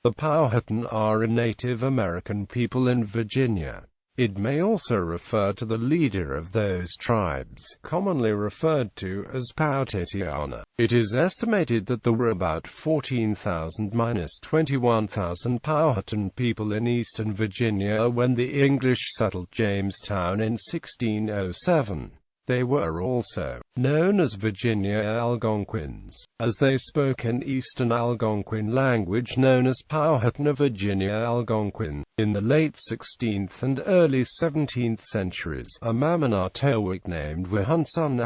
The Powhatan are a Native American people in Virginia. It may also refer to the leader of those tribes, commonly referred to as Powtitianna. It is estimated that there were about 14,000–21,000 Powhatan people in eastern Virginia when the English settled Jamestown in 1607. They were also known as Virginia Algonquians, as they spoke an eastern-Algonquian language known as Powhatan or Virginia Algonquian. In the late 16th and early 17th centuries, a Mamawnatowik named Powhattan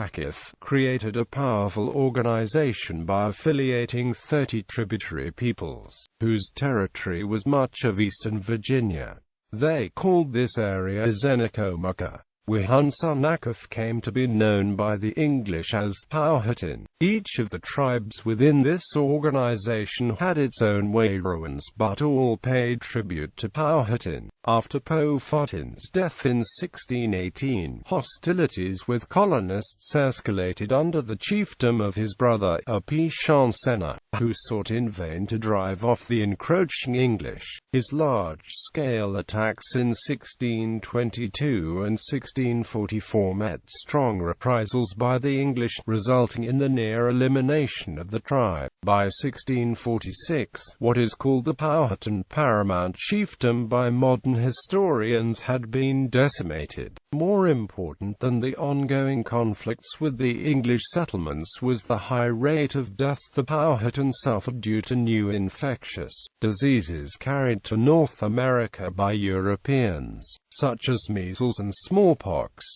created a powerful organization by affiliating 30 tributary peoples, whose territory was much of eastern Virginia. They called this area Zenicomucca. Powhattan came to be known by the English as Powhatan. Each of the tribes within this organization had its own Wairowans, but all paid tribute to Powhatan. After Powhatan's death in 1618, hostilities with colonists escalated under the chiefdom of his brother, Powtitianna, who sought in vain to drive off the encroaching English. His large-scale attacks in 1622 and 1644 met strong reprisals by the English, resulting in the near elimination of the tribe. By 1646, what is called the Powhatan Paramount Chiefdom by modern historians had been decimated. More important than the ongoing conflicts with the English settlements was the high rate of death the Powhatan suffered due to new infectious diseases carried to North America by Europeans, such as measles and smallpox.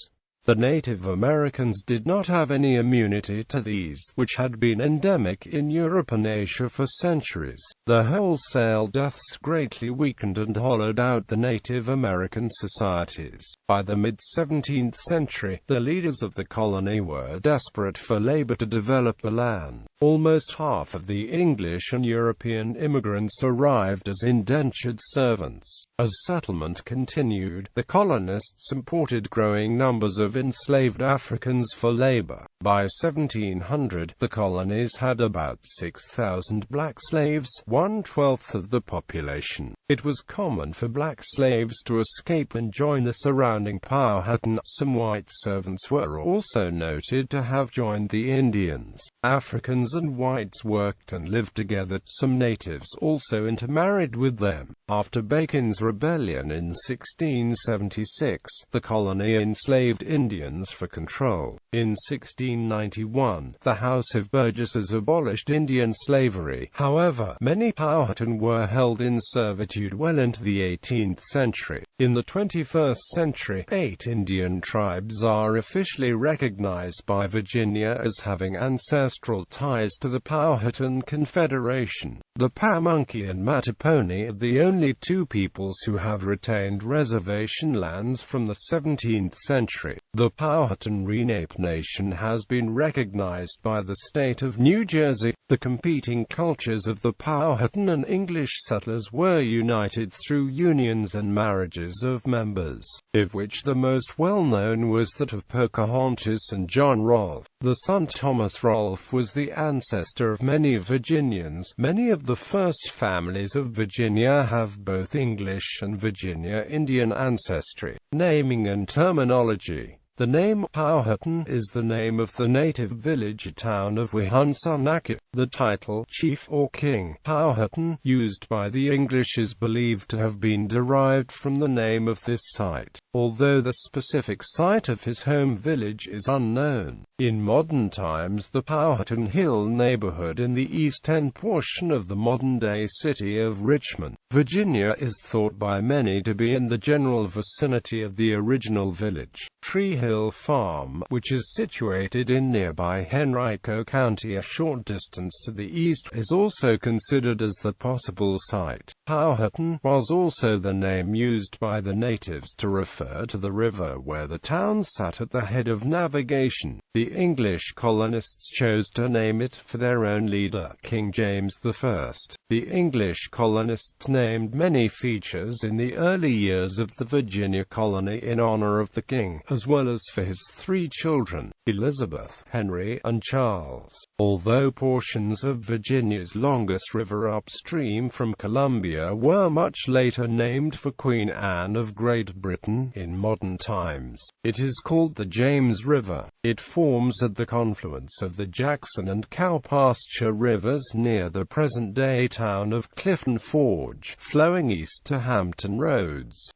The Native Americans did not have any immunity to these, which had been endemic in Europe and Asia for centuries. The wholesale deaths greatly weakened and hollowed out the Native American societies. By the mid-17th century, the leaders of the colony were desperate for labor to develop the land. Almost half of the English and European immigrants arrived as indentured servants. As settlement continued, the colonists imported growing numbers of enslaved Africans for labor. By 1700, the colonies had about 6,000 black slaves, 1/12 of the population. It was common for black slaves to escape and join the surrounding Powhatan. Some white servants were also noted to have joined the Indians. Africans and whites worked and lived together. Some natives also intermarried with them. After Bacon's rebellion in 1676, the colony enslaved Indians for control. In 1691, the House of Burgesses abolished Indian slavery. However, many Powhatan were held in servitude well into the 18th century. In the 21st century, 8 Indian tribes are officially recognized by Virginia as having ancestral ties to the Powhatan Confederation. The Pamunkey and Mattapony are the only 2 peoples who have retained reservation lands from the 17th century. The Powhatan Lenape Nation has been recognized by the state of New Jersey. The competing cultures of the Powhatan and English settlers were united through unions and marriages of members, of which the most well-known was that of Pocahontas and John Rolfe. The son Thomas Rolfe was the ancestor of many Virginians. Many of the first families of Virginia have both English and Virginia Indian ancestry. Naming and terminology. The name Powhatan is the name of the native village or town of Powhattan. The title, chief or king, Powhatan, used by the English is believed to have been derived from the name of this site, although the specific site of his home village is unknown. In modern times, the Powhatan Hill neighborhood in the East End portion of the modern-day city of Richmond, Virginia, is thought by many to be in the general vicinity of the original village. Tree Hill Farm, which is situated in nearby Henrico County a short distance to the east, is also considered as the possible site. Powhatan was also the name used by the natives to refer to the river where the town sat at the head of navigation. The English colonists chose to name it for their own leader, King James I. The English colonists named many features in the early years of the Virginia colony in honor of the king, as well as for his 3 children, Elizabeth, Henry, and Charles. Although portions of Virginia's longest river upstream from Columbia were much later named for Queen Anne of Great Britain in modern times, it is called the James River. It forms at the confluence of the Jackson and Cowpasture rivers near the present-day town of Clifton Forge, flowing east to Hampton Roads.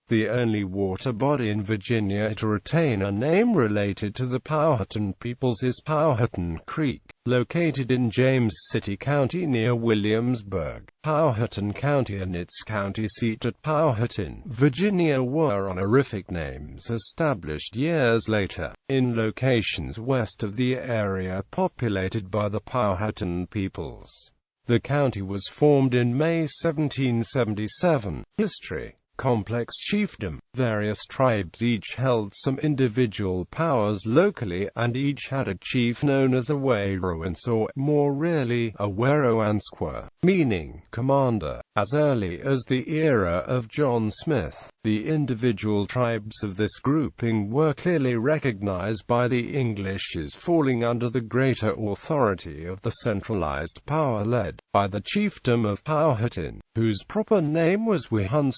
The only water body in Virginia to retain a name related to the Powhatan peoples is Powhatan Creek, located in James City County near Williamsburg. Powhatan County and its county seat at Powhatan, Virginia were honorific names established years later, in locations west of the area populated by the Powhatan peoples. The county was formed in May 1777. History. Complex chiefdom. Various tribes each held some individual powers locally, and each had a chief known as a Werowansk, or, more rarely, a Werowanskwa, meaning commander. As early as the era of John Smith, the individual tribes of this grouping were clearly recognized by the English as falling under the greater authority of the centralized power led by the chiefdom of Powhatan, whose proper name was Powhattan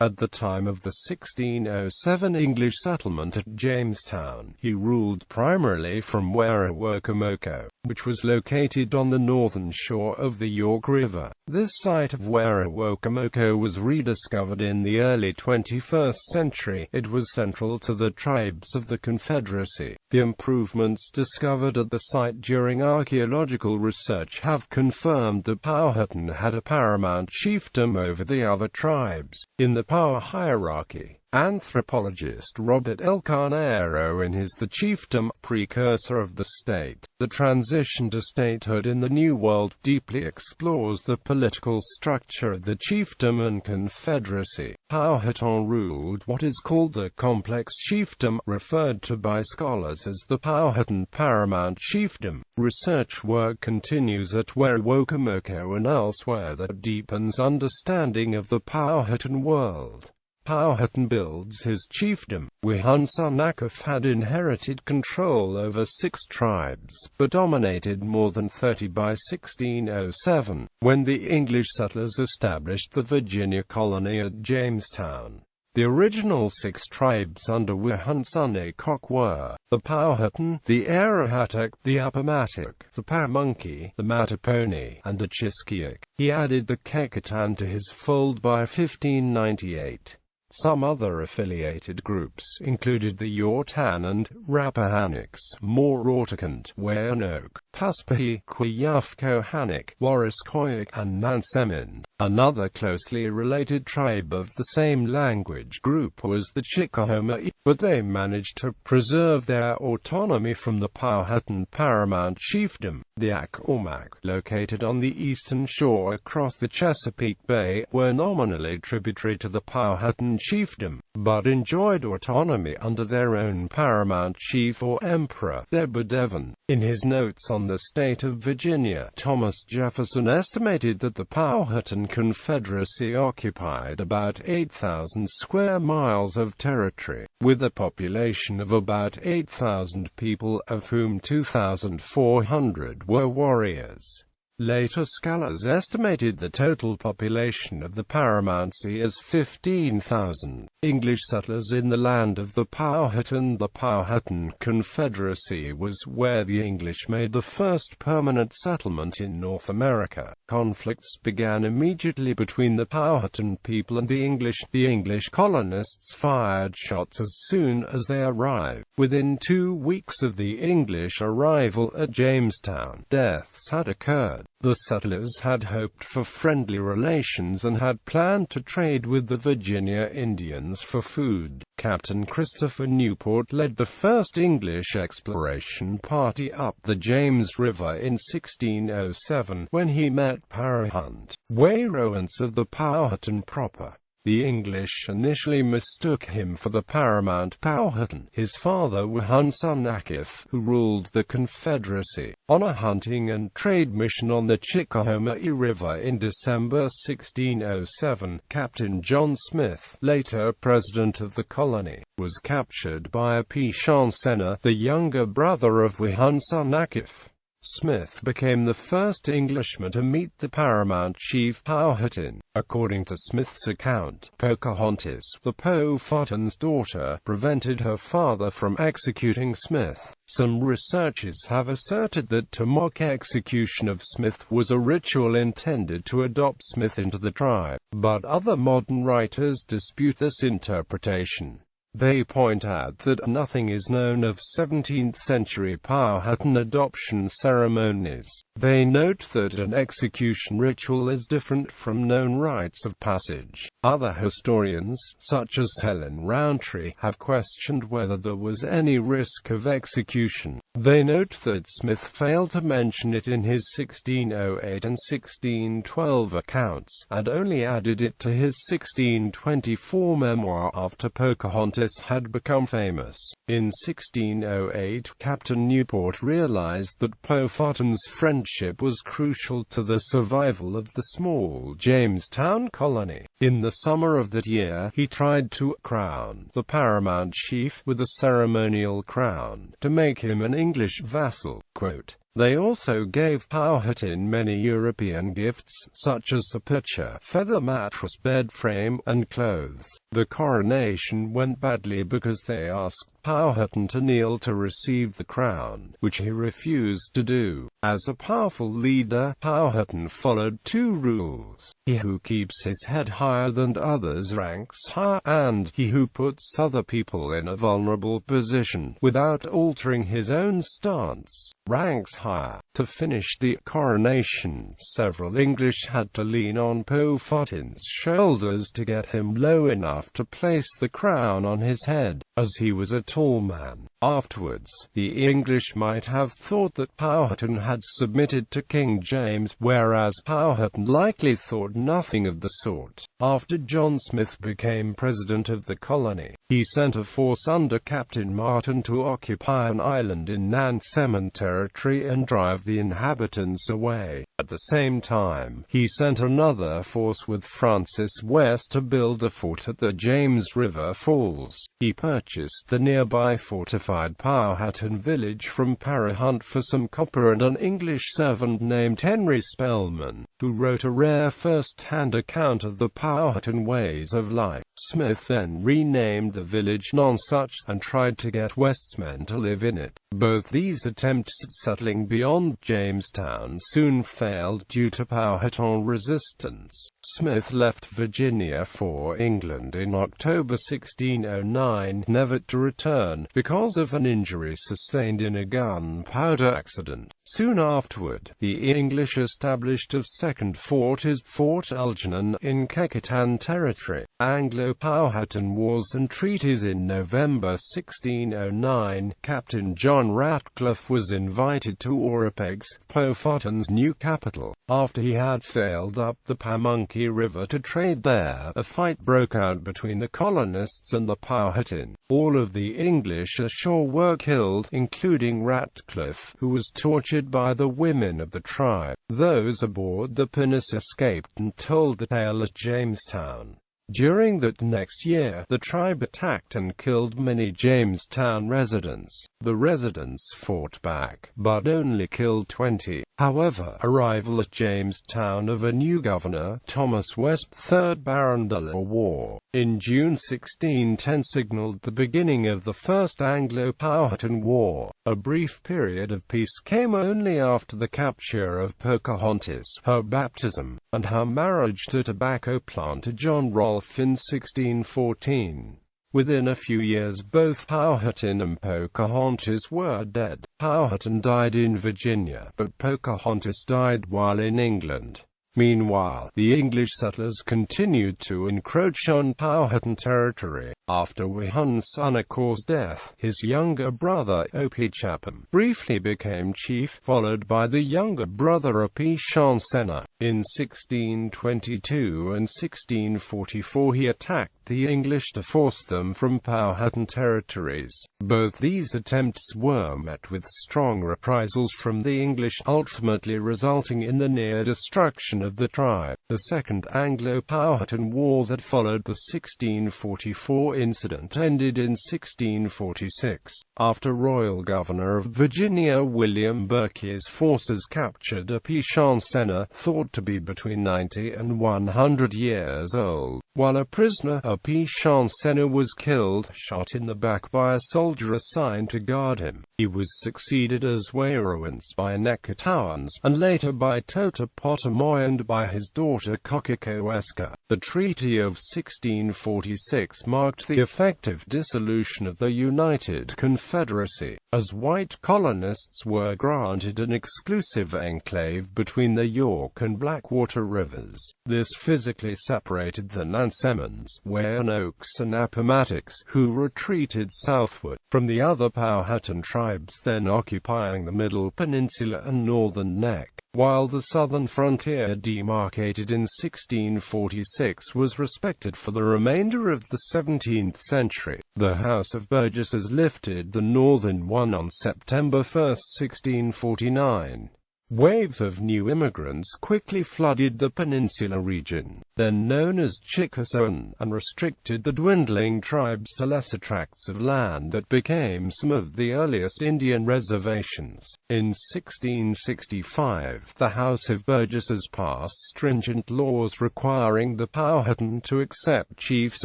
At the time of the 1607 English settlement at Jamestown, he ruled primarily from Werowocomoco, which was located on the northern shore of the York River. This site of Werowocomoco was rediscovered in the early 21st century. It was central to the tribes of the Confederacy. The improvements discovered at the site during archaeological research have confirmed that Powhatan had a paramount chiefdom over the other tribes. In the power hierarchy, anthropologist Robert L. Carnero in his The Chiefdom, Precursor of the State, The Transition to Statehood in the New World, deeply explores the political structure of the chiefdom and confederacy. Powhatan ruled what is called the complex chiefdom, referred to by scholars as the Powhatan paramount chiefdom. Research work continues at Werowocomoco and elsewhere that deepens understanding of the Powhatan world. Powhatan builds his chiefdom. Wihunsunakaf had inherited control over 6 tribes, but dominated more than 30 by 1607, when the English settlers established the Virginia colony at Jamestown. The original 6 tribes under Wihunsunakaf were the Powhatan, the Arahatak, the Appomattox, the Pamunkey, the Mattapony, and the Chiskiak. He added the Kecoughtan to his fold by 1598. Some other affiliated groups included the Yortan and Rappahannock, Morotakant, Weyanoke, Paspahi, Quayufcohannock, Warraskoyak, and Nansemond. Another closely related tribe of the same language group was the Chickahoma-It, but they managed to preserve their autonomy from the Powhatan paramount chiefdom. The Accomack, located on the eastern shore across the Chesapeake Bay, were nominally tributary to the Powhatan chiefdom, but enjoyed autonomy under their own paramount chief or emperor, Deborah Devon. In his notes on the state of Virginia, Thomas Jefferson estimated that the Powhatan Confederacy occupied about 8,000 square miles of territory, with a population of about 8,000 people, of whom 2,400 were warriors. Later scholars estimated the total population of the paramountcy as 15,000. English settlers in the land of the Powhatan. The Powhatan Confederacy was where the English made the first permanent settlement in North America. Conflicts began immediately between the Powhatan people and the English. The English colonists fired shots as soon as they arrived. Within 2 weeks of the English arrival at Jamestown, deaths had occurred. disappeared. The settlers had hoped for friendly relations and had planned to trade with the Virginia Indians for food. Captain Christopher Newport led the first English exploration party up the James River in 1607, when he met Powhatan, Wairowance of the Powhatan proper. The English initially mistook him for the paramount Powhatan, his father Wahunsun-Akif, who ruled the Confederacy. On a hunting and trade mission on the Chickahominy River in December 1607, Captain John Smith, later president of the colony, was captured by a Pishansena, the younger brother of Wahunsun-Akif. Smith became the first Englishman to meet the paramount chief Powhatan. According to Smith's account, Pocahontas, the Powhatan's daughter, prevented her father from executing Smith. Some researchers have asserted that to mock execution of Smith was a ritual intended to adopt Smith into the tribe, but other modern writers dispute this interpretation. They point out that nothing is known of 17th-century Powhatan adoption ceremonies. They note that an execution ritual is different from known rites of passage. Other historians, such as Helen Rountree, have questioned whether there was any risk of execution. They note that Smith failed to mention it in his 1608 and 1612 accounts, and only added it to his 1624 memoir after Pocahontas had become famous. In 1608, Captain Newport realized that Powhatan's friendship was crucial to the survival of the small Jamestown colony. In the summer of that year, he tried to crown the paramount chief with a ceremonial crown, to make him an English vassal. Quote, "They also gave Powhatan many European gifts, such as a pitcher, feather mattress, bed frame, and clothes. The coronation went badly because they asked Powhatan to kneel to receive the crown, which he refused to do. As a powerful leader, Powhatan followed two rules: he who keeps his head higher than others ranks higher, and he who puts other people in a vulnerable position, without altering his own stance, ranks higher." To finish the coronation, several English had to lean on Powhatan's shoulders to get him low enough to place the crown on his head, as he was a tall man. Afterwards, the English might have thought that Powhatan had submitted to King James, whereas Powhatan likely thought nothing of the sort. After John Smith became president of the colony, he sent a force under Captain Martin to occupy an island in Nansemond territory and drive the inhabitants away. At the same time, he sent another force with Francis West to build a fort at the James River Falls. He purchased the nearby fortified Powhatan village from Parahunt for some copper and an English servant named Henry Spellman, who wrote a rare first-hand account of the Powhatan ways of life. Smith then renamed the village Nonsuch and tried to get West's men to live in it. Both these attempts at settling beyond Jamestown soon failed due to Powhatan resistance. Smith left Virginia for England in October 1609, never to return, because of an injury sustained in a gunpowder accident. Soon afterward, the English established a second fort as Fort Algernon in Powhatan territory. Anglo-Powhatan Wars and Treaties. In November 1609, Captain John Ratcliffe was invited to Oropeg's, Powhatan's new capital. After he had sailed up the Pamunkey River to trade there, a fight broke out between the colonists and the Powhatan. All of the English ashore were killed, including Ratcliffe, who was tortured by the women of the tribe. Those aboard the pinnace escaped and told the tale at Jamestown. During that next year, the tribe attacked and killed many Jamestown residents. The residents fought back, but only killed 20. However, arrival at Jamestown of a new governor, Thomas West, 3rd Baron de la Warr, in June 1610 signaled the beginning of the First Anglo-Powhatan War. A brief period of peace came only after the capture of Pocahontas, her baptism, and her marriage to tobacco planter John Rolfe in 1614. Within a few years both Powhatan and Pocahontas were dead. Powhatan died in Virginia, but Pocahontas died while in England. Meanwhile, the English settlers continued to encroach on Powhatan territory. After Wihunsunnecor's death, his younger brother Opechapam briefly became chief, followed by the younger brother Opechapam. In 1622 and 1644 he attacked the English to force them from Powhatan territories. Both these attempts were met with strong reprisals from the English, ultimately resulting in the near destruction of the tribe. The Second Anglo-Powhatan War that followed the 1644 incident ended in 1646, after Royal Governor of Virginia William Berkeley's forces captured Opechapam, thought to be between 90 and 100 years old. While a prisoner, Opechapam was killed, shot in the back by a soldier assigned to guard him. He was succeeded as Wairowans by Nekotawans, and later by Totopotomoy and by his daughter Kokikoweska. The Treaty of 1646 marked the effective dissolution of the United Confederacy, as white colonists were granted an exclusive enclave between the York and Blackwater rivers. This physically separated the Nansemons, Weyanoaks and Appomattox, who retreated southward, from the other Powhatan tribes then occupying the Middle Peninsula and Northern Neck. While the southern frontier demarcated in 1646 was respected for the remainder of the 17th century, the House of Burgesses lifted the northern one on September 1, 1649. Waves of new immigrants quickly flooded the peninsula region, then known as Chickasaw, and restricted the dwindling tribes to lesser tracts of land that became some of the earliest Indian reservations. In 1665, the House of Burgesses passed stringent laws requiring the Powhatan to accept chiefs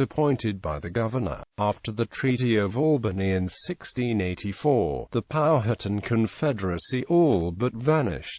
appointed by the governor. After the Treaty of Albany in 1684, the Powhatan Confederacy all but vanished.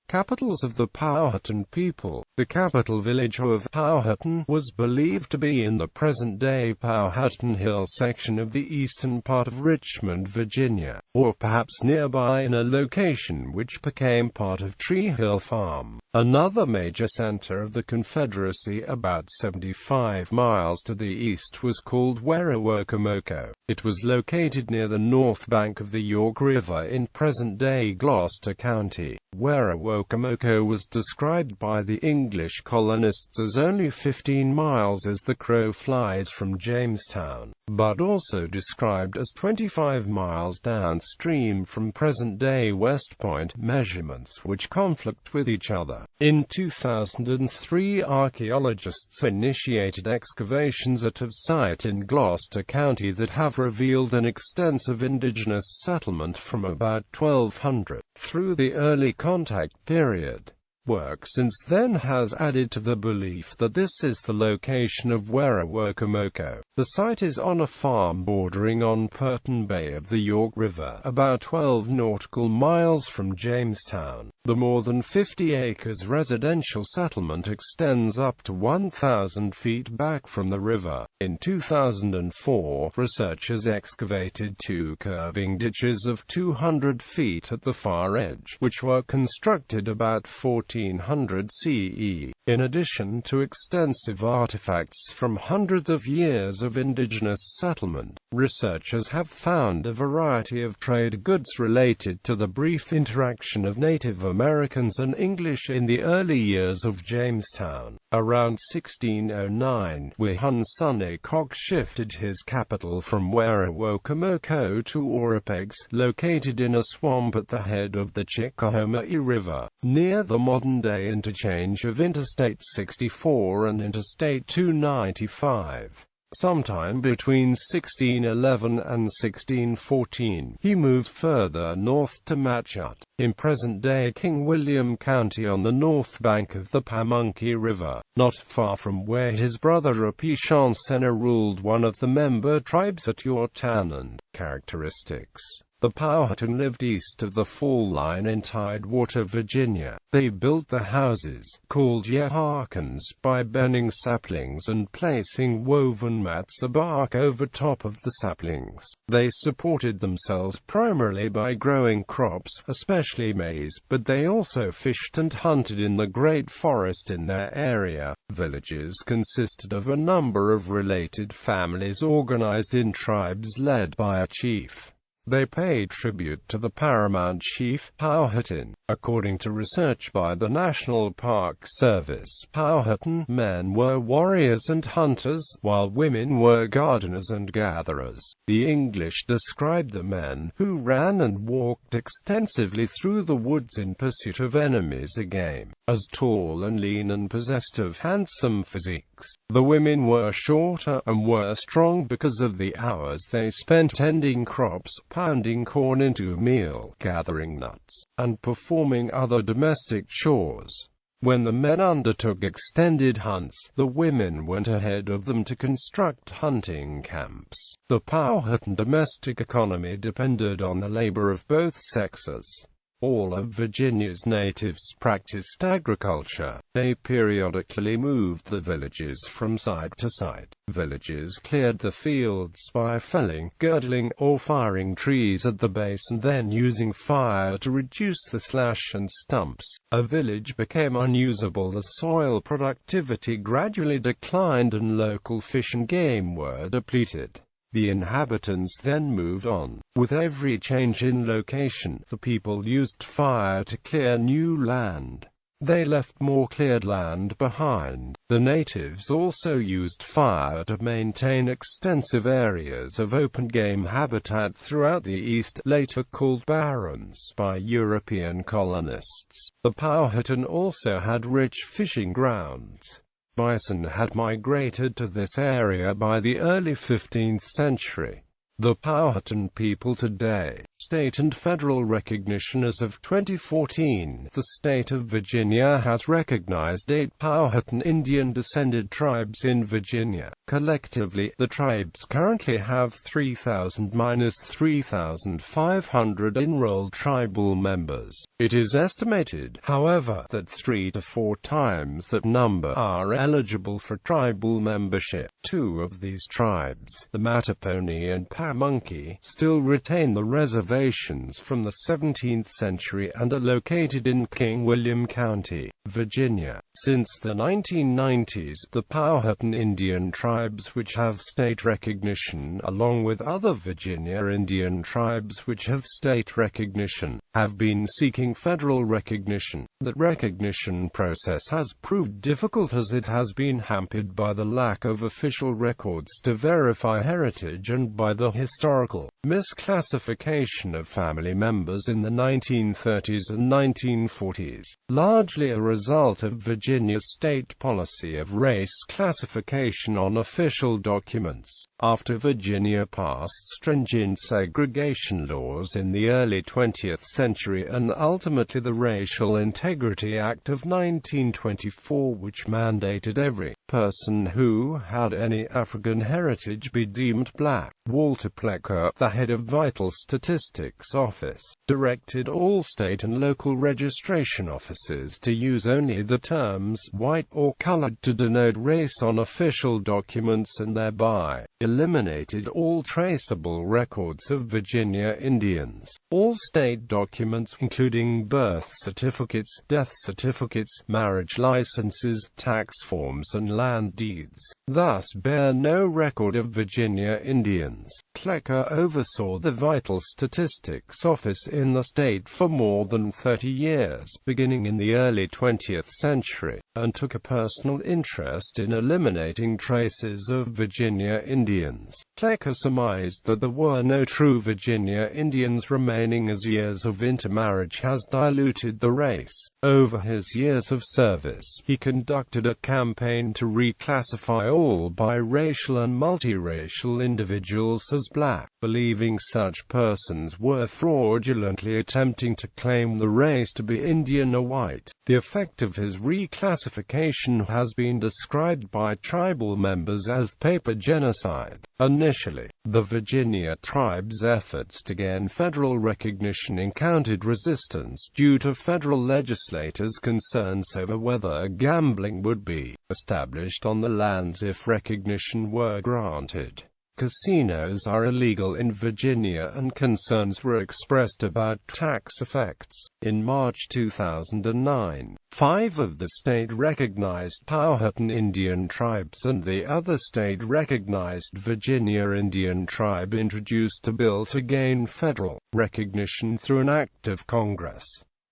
Capitals of the Powhatan people. The capital village of Powhatan was believed to be in the present-day Powhatan Hill section of the eastern part of Richmond, Virginia, or perhaps nearby in a location which became part of Tree Hill Farm. Another major center of the Confederacy, about 75 miles to the east, was called Werowocomoco. It was located near the north bank of the York River in present-day Gloucester County. Werowocomoco was described by the English colonists as only 15 miles as the crow flies from Jamestown, but also described as 25 miles downstream from present-day West Point, measurements which conflict with each other. In 2003, archaeologists initiated excavations at a site in Gloucester County that have revealed an extensive indigenous settlement from about 1200 through the early contact period. Work since then has added to the belief that this is the location of Werowocomoco. The site is on a farm bordering on Purton Bay of the York River, about 12 nautical miles from Jamestown. The more than 50 acres residential settlement extends up to 1,000 feet back from the river. In 2004, researchers excavated two curving ditches of 200 feet at the far edge, which were constructed about 1400 CE. In addition to extensive artifacts from hundreds of years of indigenous settlement, researchers have found a variety of trade goods related to the brief interaction of Native Americans and English in the early years of Jamestown. Around 1609, Wihunsunnecor's shifted his capital from Werowocomoco to Oropeg's, located in a swamp at the head of the Chickahominy River, near the modern-day interchange of Interstate 64 and Interstate 295. Sometime between 1611 and 1614, he moved further north to Matchut, in present-day King William County on the north bank of the Pamunkey River, not far from where his brother Opechapam ruled one of the member tribes at Yorktown. Characteristics. The Powhatan lived east of the fall line in Tidewater, Virginia. They built their houses, called yahakans, by burning saplings and placing woven mats of bark over top of the saplings. They supported themselves primarily by growing crops, especially maize, but they also fished and hunted in the great forest in their area. Villages consisted of a number of related families organized in tribes led by a chief. They paid tribute to the paramount chief, Powhatan. According to research by the National Park Service, Powhatan men were warriors and hunters, while women were gardeners and gatherers. The English described the men, who ran and walked extensively through the woods in pursuit of enemies or game, as tall and lean and possessed of handsome physiques. The women were shorter and were strong because of the hours they spent tending crops, pounding corn into meal, gathering nuts, and performing other domestic chores. When the men undertook extended hunts, the women went ahead of them to construct hunting camps. The Powhatan domestic economy depended on the labor of both sexes. All of Virginia's natives practiced agriculture. They periodically moved the villages from side to side. Villagers cleared the fields by felling, girdling, or firing trees at the base and then using fire to reduce the slash and stumps. A village became unusable as soil productivity gradually declined and local fish and game were depleted. The inhabitants then moved on. With every change in location, the people used fire to clear new land. They left more cleared land behind. The natives also used fire to maintain extensive areas of open game habitat throughout the east, later called barrens by European colonists. The Powhatan also had rich fishing grounds. Bison had migrated to this area by the early 15th century. The Powhatan people today, state and federal recognition. As of 2014, the state of Virginia has recognized 8 Powhatan Indian-descended tribes in Virginia. Collectively, the tribes currently have 3,000–3,500 enrolled tribal members. It is estimated, however, that 3 to 4 times that number are eligible for tribal membership. 2 of these tribes, the Mattapony and Pamunkey, still retain the reservations from the 17th century and are located in King William County, Virginia. Since the 1990s, the Powhatan Indian tribes which have state recognition, along with other Virginia Indian tribes which have state recognition, have been seeking federal recognition. That recognition process has proved difficult as it has been hampered by the lack of official records to verify heritage and by the historical misclassification of family members in the 1930s and 1940s, largely a result of Virginia's state policy of race classification on official documents. After Virginia passed stringent segregation laws in the early 20th century and ultimately the Racial Integrity Act of 1924, which mandated every person who had any African heritage be deemed black, Walter Plecker, the head of Vital Statistics Office, directed all state and local registration offices to use only the terms white or colored to denote race on official documents and thereby eliminated all traceable records of Virginia Indians. All state documents, including birth certificates, death certificates, marriage licenses, tax forms and land deeds, thus bear no record of Virginia Indians. Plecker oversaw the Vital Statistics Office in the state for more than 30 years, beginning in the early 20th century, and took a personal interest in eliminating traces of Virginia Indians. Plecker surmised that there were no true Virginia Indians remaining as years of intermarriage has diluted the race. Over his years of service, he conducted a campaign to reclassify all biracial and multiracial individuals as black. believing such persons were fraudulently attempting to claim the race to be Indian or white. The effect of his reclassification has been described by tribal members as paper genocide. Initially, the Virginia tribe's efforts to gain federal recognition encountered resistance due to federal legislators' concerns over whether gambling would be established on the lands if recognition were granted. Casinos are illegal in Virginia and concerns were expressed about tax effects. In March 2009, 5 of the state-recognized Powhatan Indian tribes and the other state-recognized Virginia Indian tribe introduced a bill to gain federal recognition through an act of Congress.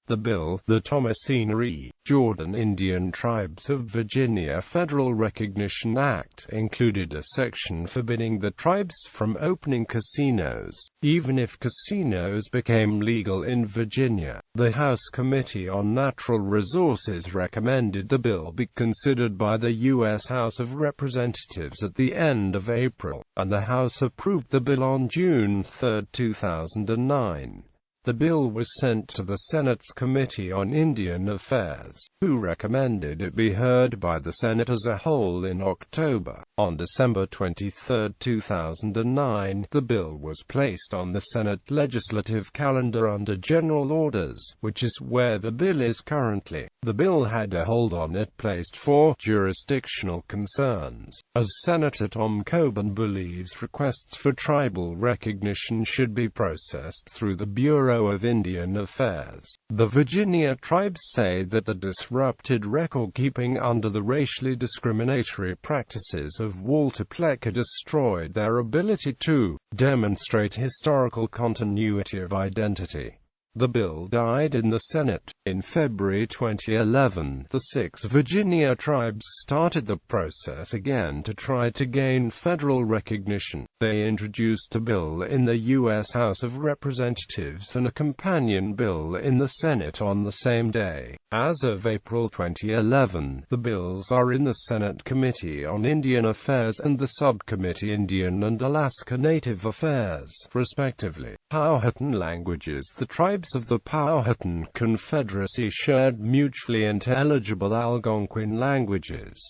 The bill, the Thomasina Jordan Indian Tribes of Virginia Federal Recognition Act, included a section forbidding the tribes from opening casinos, even if casinos became legal in Virginia. The House Committee on Natural Resources recommended the bill be considered by the U.S. House of Representatives at the end of April, and the House approved the bill on June 3, 2009. The bill was sent to the Senate's Committee on Indian Affairs, who recommended it be heard by the Senate as a whole in October. On December 23, 2009, the bill was placed on the Senate legislative calendar under General Orders, which is where the bill is currently. The bill had a hold on it placed for jurisdictional concerns, as Senator Tom Coburn believes requests for tribal recognition should be processed through the Bureau of Indian Affairs. The Virginia tribes say that the disrupted record-keeping under the racially discriminatory practices of Walter Plecker destroyed their ability to demonstrate historical continuity of identity. The bill died in the Senate. In February 2011, the 6 Virginia tribes started the process again to try to gain federal recognition. They introduced a bill in the U.S. House of Representatives and a companion bill in the Senate on the same day. As of April 2011, the bills are in the Senate Committee on Indian Affairs and the Subcommittee Indian and Alaska Native Affairs, respectively. Powhatan Languages. The tribes of the Powhatan Confederacy shared mutually intelligible Algonquian languages.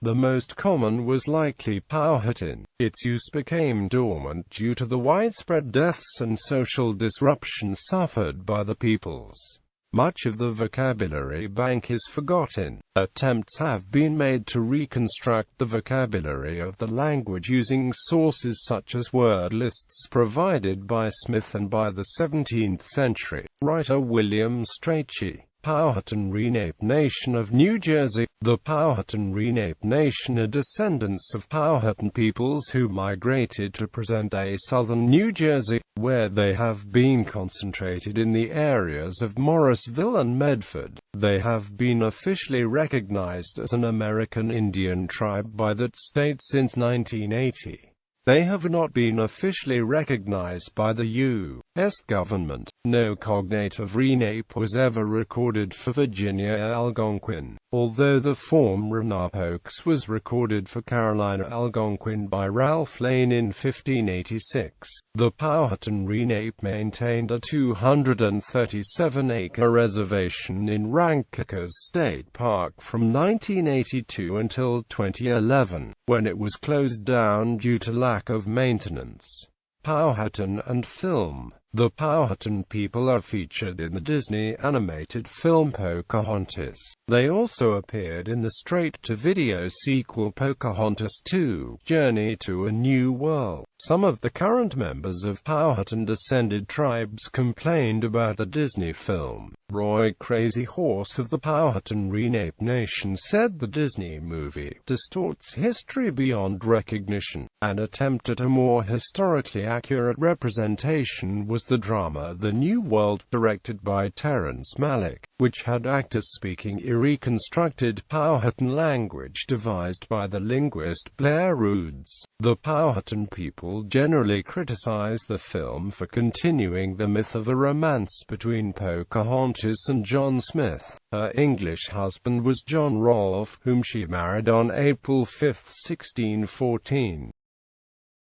The most common was likely Powhatan. Its use became dormant due to the widespread deaths and social disruption suffered by the peoples. Much of the vocabulary bank is forgotten. Attempts have been made to reconstruct the vocabulary of the language using sources such as word lists provided by Smith and by the 17th century writer William Strachey. Powhatan Lenape Nation of New Jersey. The Powhatan Lenape Nation are descendants of Powhatan peoples who migrated to present-day southern New Jersey, where they have been concentrated in the areas of Morrisville and Medford. They have been officially recognized as an American Indian tribe by that state since 1980. They have not been officially recognized by the U.S. government. No cognate of Lenape was ever recorded for Virginia Algonquian, although the form Renapokes was recorded for Carolina Algonquin by Ralph Lane in 1586. The Powhatan Lenape maintained a 237-acre reservation in Rancocas State Park from 1982 until 2011, when it was closed down due to lack of maintenance. Powhatan and film. The Powhatan people are featured in the Disney animated film Pocahontas. They also appeared in the straight-to-video sequel Pocahontas 2: Journey to a New World. Some of the current members of Powhatan-descended tribes complained about the Disney film. Roy Crazy Horse of the Powhatan Lenape Nation said the Disney movie distorts history beyond recognition. An attempt at a more historically accurate representation was the drama The New World, directed by Terrence Malick, which had actors speaking a reconstructed Powhatan language devised by the linguist Blair Roods. The Powhatan people generally criticize the film for continuing the myth of a romance between Pocahontas and John Smith. Her English husband was John Rolfe, whom she married on April 5, 1614.